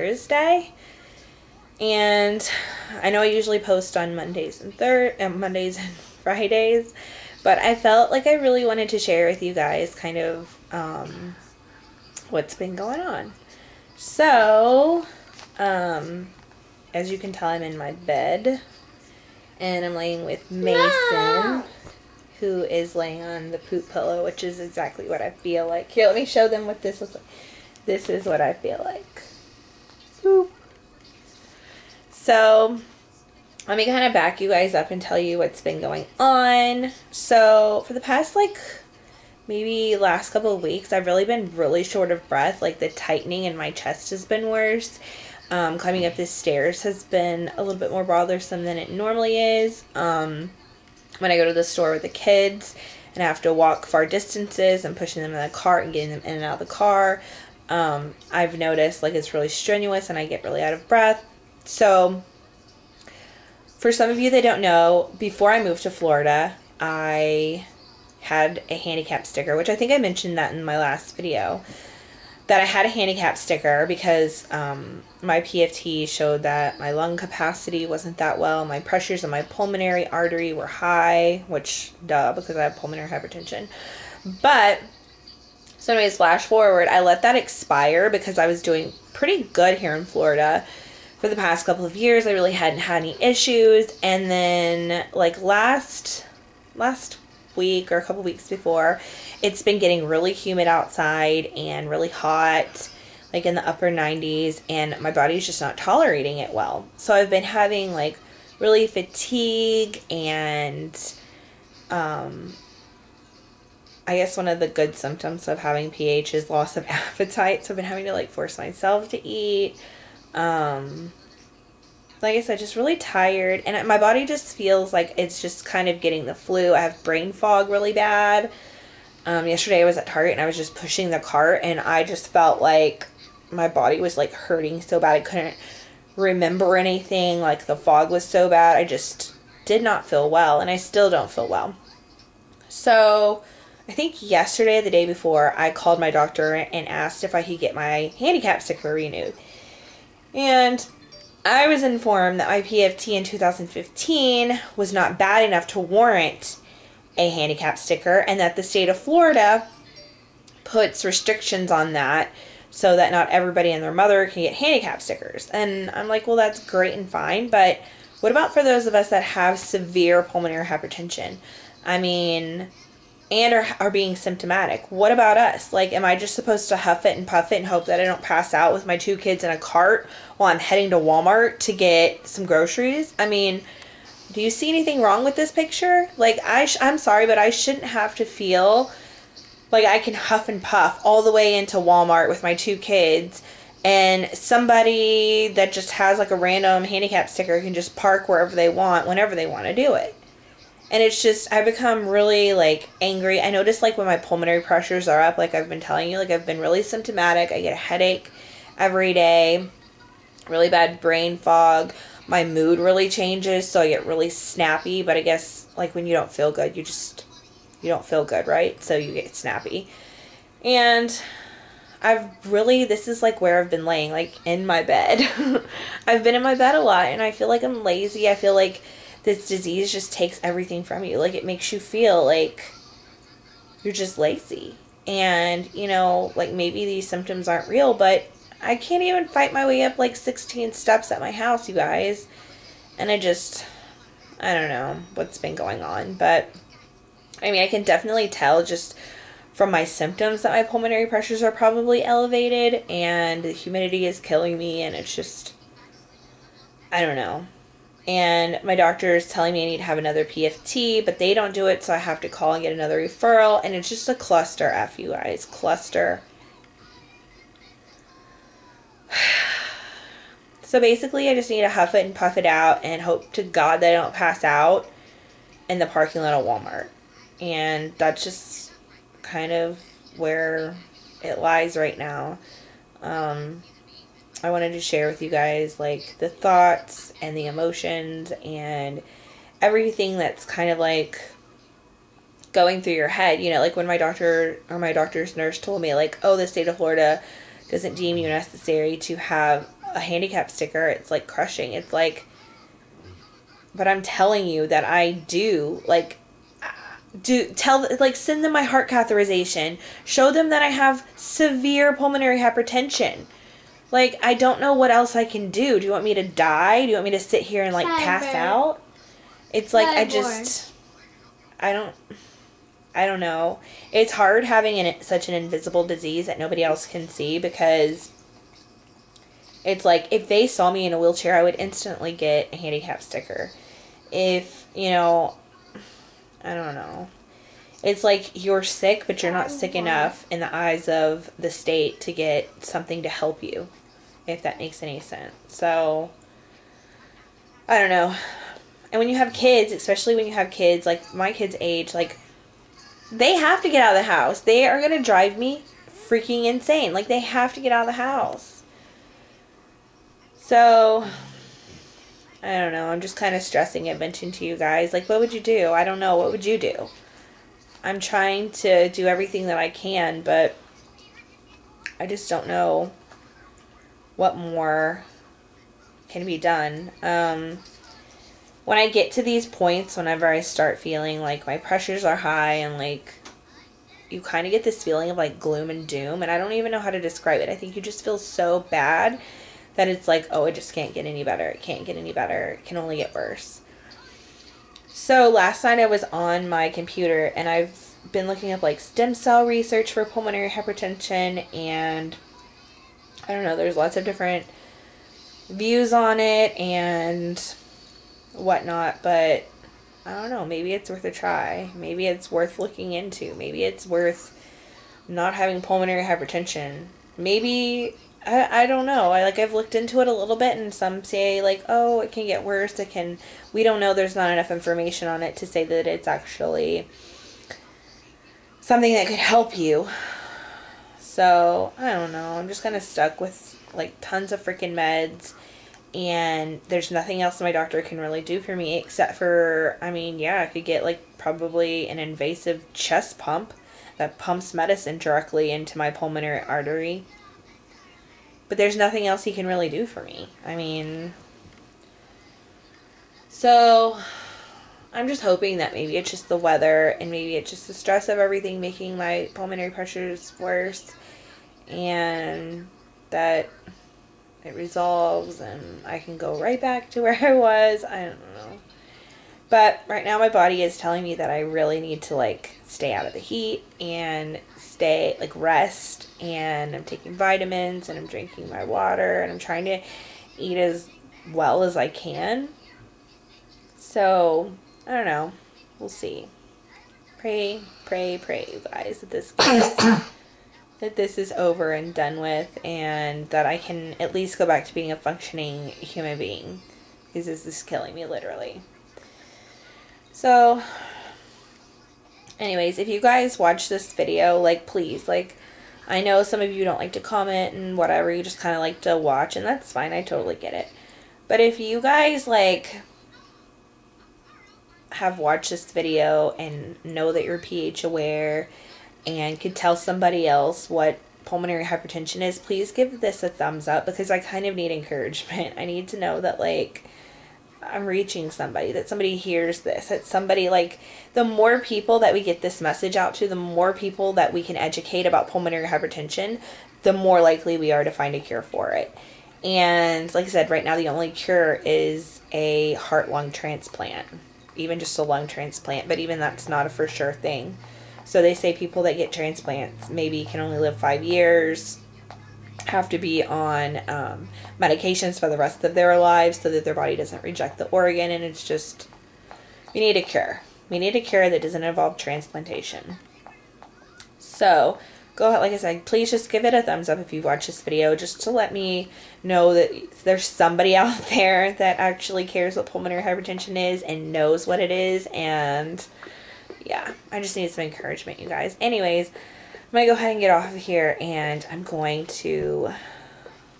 Thursday. And I know I usually post on Mondays and Fridays, but I felt like I really wanted to share with you guys kind of what's been going on. So, as you can tell, I'm in my bed, and I'm laying with Mason, who is laying on the poop pillow, which is exactly what I feel like. Here, let me show them what this looks like. This is what I feel like. Boop. So, let me kind of back you guys up and tell you what's been going on. So, for the past, maybe last couple of weeks, I've really been really short of breath. Like, the tightening in my chest has been worse. Climbing up the stairs has been a little bit more bothersome than it normally is. When I go to the store with the kids and I have to walk far distances and pushing them in the cart and getting them in and out of the car, I've noticed it's really strenuous and I get really out of breath. So, for some of you that don't know, before I moved to Florida, I had a handicap sticker, which I think I mentioned that in my last video, that I had a handicap sticker because my PFT showed that my lung capacity wasn't that well. My pressures in my pulmonary artery were high, which, duh, because I have pulmonary hypertension. But, so anyways, flash forward, I let that expire because I was doing pretty good here in Florida. For the past couple of years, I really hadn't had any issues. And then, last week or a couple weeks before, it's been getting really humid outside and really hot, in the upper 90s, and my body's just not tolerating it well. So I've been having really fatigue, and I guess one of the good symptoms of having PH is loss of appetite. So I've been having to force myself to eat. Like I said, just really tired, and my body just feels like it's just kind of getting the flu. I have brain fog really bad. Yesterday I was at Target and I was just pushing the cart, and I just felt like my body was hurting so bad I couldn't remember anything. The fog was so bad. I just did not feel well, and I still don't feel well. So I think yesterday, the day before, I called my doctor and asked if I could get my handicap sticker renewed. And I was informed that my PFT in 2015 was not bad enough to warrant a handicap sticker, and that the state of Florida puts restrictions on that so that not everybody and their mother can get handicap stickers. And I'm like, well, that's great and fine, but what about for those of us that have severe pulmonary hypertension? And are being symptomatic. What about us? Am I just supposed to huff it and puff it and hope that I don't pass out with my 2 kids in a cart while I'm heading to Walmart to get some groceries? Do you see anything wrong with this picture? I'm sorry, but I shouldn't have to feel like I can huff and puff all the way into Walmart with my 2 kids, and somebody that just has a random handicap sticker can just park wherever they want, whenever they want to do it. And it's just, I become really, angry. I notice, when my pulmonary pressures are up, I've been telling you, I've been really symptomatic. I get a headache every day, really bad brain fog. My mood really changes, so I get really snappy. But I guess, when you don't feel good, you don't feel good, right? So you get snappy. And this is, where I've been laying, in my bed. I've been in my bed a lot, and I feel like I'm lazy. I feel like this disease just takes everything from you. It makes you feel like you're just lazy. And, maybe these symptoms aren't real, but I can't even fight my way up 16 steps at my house, you guys. And I don't know what's been going on. But, I can definitely tell just from my symptoms that my pulmonary pressures are probably elevated, and the humidity is killing me, and it's just, I don't know. And my doctor is telling me I need to have another PFT, but they don't do it, so I have to call and get another referral. And it's just a cluster F, you guys. Cluster. So basically, I just need to huff it and puff it out and hope to God that I don't pass out in the parking lot of Walmart. And that's just kind of where it lies right now. I wanted to share with you guys the thoughts and the emotions and everything that's kind of going through your head. When my doctor or my doctor's nurse told me oh, the state of Florida doesn't deem you necessary to have a handicap sticker, it's like crushing. It's like, but I'm telling you that I do, like, send them my heart catheterization. Show them that I have severe pulmonary hypertension. Like, I don't know what else I can do. Do you want me to die? Do you want me to sit here and, like, pass out? It's like, I don't know. It's hard having such an invisible disease that nobody else can see, because it's like, if they saw me in a wheelchair, I would instantly get a handicap sticker. If, you know, I don't know. It's like, you're sick, but you're not sick enough in the eyes of the state to get something to help you, if that makes any sense. So, I don't know. And when you have kids, especially when you have kids, like my kids' age, like, they have to get out of the house. They are going to drive me freaking insane. Like, they have to get out of the house. So, I don't know. I'm just kind of stressing it, mentioning to you guys. Like, what would you do? I don't know. What would you do? I'm trying to do everything that I can, but I just don't know what more can be done. When I get to these points, whenever I start feeling like my pressures are high and, like, you kind of get this feeling of, like, gloom and doom, and I don't even know how to describe it. I think you just feel so bad that it's like, oh, it just can't get any better. It can't get any better. It can only get worse. So last night I was on my computer, and I've been looking up, like, stem cell research for pulmonary hypertension, and I don't know, there's lots of different views on it and whatnot, but I don't know, maybe it's worth a try. Maybe it's worth looking into. Maybe it's worth not having pulmonary hypertension. Maybe, I don't know. I've looked into it a little bit, and some say, like, oh, it can get worse. We don't know. There's not enough information on it to say that it's actually something that could help you. So, I don't know. I'm just kind of stuck with, like, tons of freaking meds. And there's nothing else my doctor can really do for me except for, I mean, yeah, I could get, like, probably an invasive chest pump that pumps medicine directly into my pulmonary artery. But there's nothing else he can really do for me. I mean, so I'm just hoping that maybe it's just the weather, and maybe it's just the stress of everything making my pulmonary pressures worse, and that it resolves and I can go right back to where I was. I don't know. But right now my body is telling me that I really need to, like, stay out of the heat and stay, like, rest, and I'm taking vitamins and I'm drinking my water and I'm trying to eat as well as I can. So, I don't know. We'll see. Pray, pray, pray, you guys, that this is over and done with, and that I can at least go back to being a functioning human being, because this is killing me, literally. So, anyways, if you guys watch this video, like, please, like, I know some of you don't like to comment and whatever, you just kind of like to watch, and that's fine, I totally get it. But if you guys, like, have watched this video and know that you're pH aware and could tell somebody else what pulmonary hypertension is, please give this a thumbs up, because I kind of need encouragement. I need to know that, like, I'm reaching somebody, that somebody hears this, that somebody, like, the more people that we get this message out to, the more people that we can educate about pulmonary hypertension, the more likely we are to find a cure for it. And like I said, right now the only cure is a heart-lung transplant, even just a lung transplant, but even that's not a for sure thing. So they say people that get transplants maybe can only live 5 years, have to be on medications for the rest of their lives so that their body doesn't reject the organ, and it's just, we need a cure. We need a cure that doesn't involve transplantation. So, go ahead, like I said, please just give it a thumbs up if you've watched this video, just to let me know that there's somebody out there that actually cares what pulmonary hypertension is and knows what it is, and yeah, I just need some encouragement, you guys. Anyways, I'm going to go ahead and get off of here, and I'm going to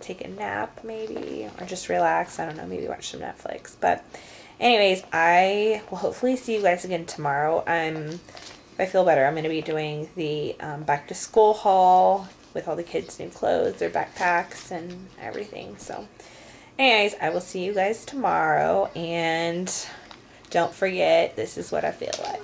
take a nap maybe, or just relax. I don't know, maybe watch some Netflix. But anyways, I will hopefully see you guys again tomorrow. If I feel better, I'm going to be doing the back to school haul with all the kids' new clothes, their backpacks, and everything. So, anyways, I will see you guys tomorrow, and don't forget, this is what I feel like.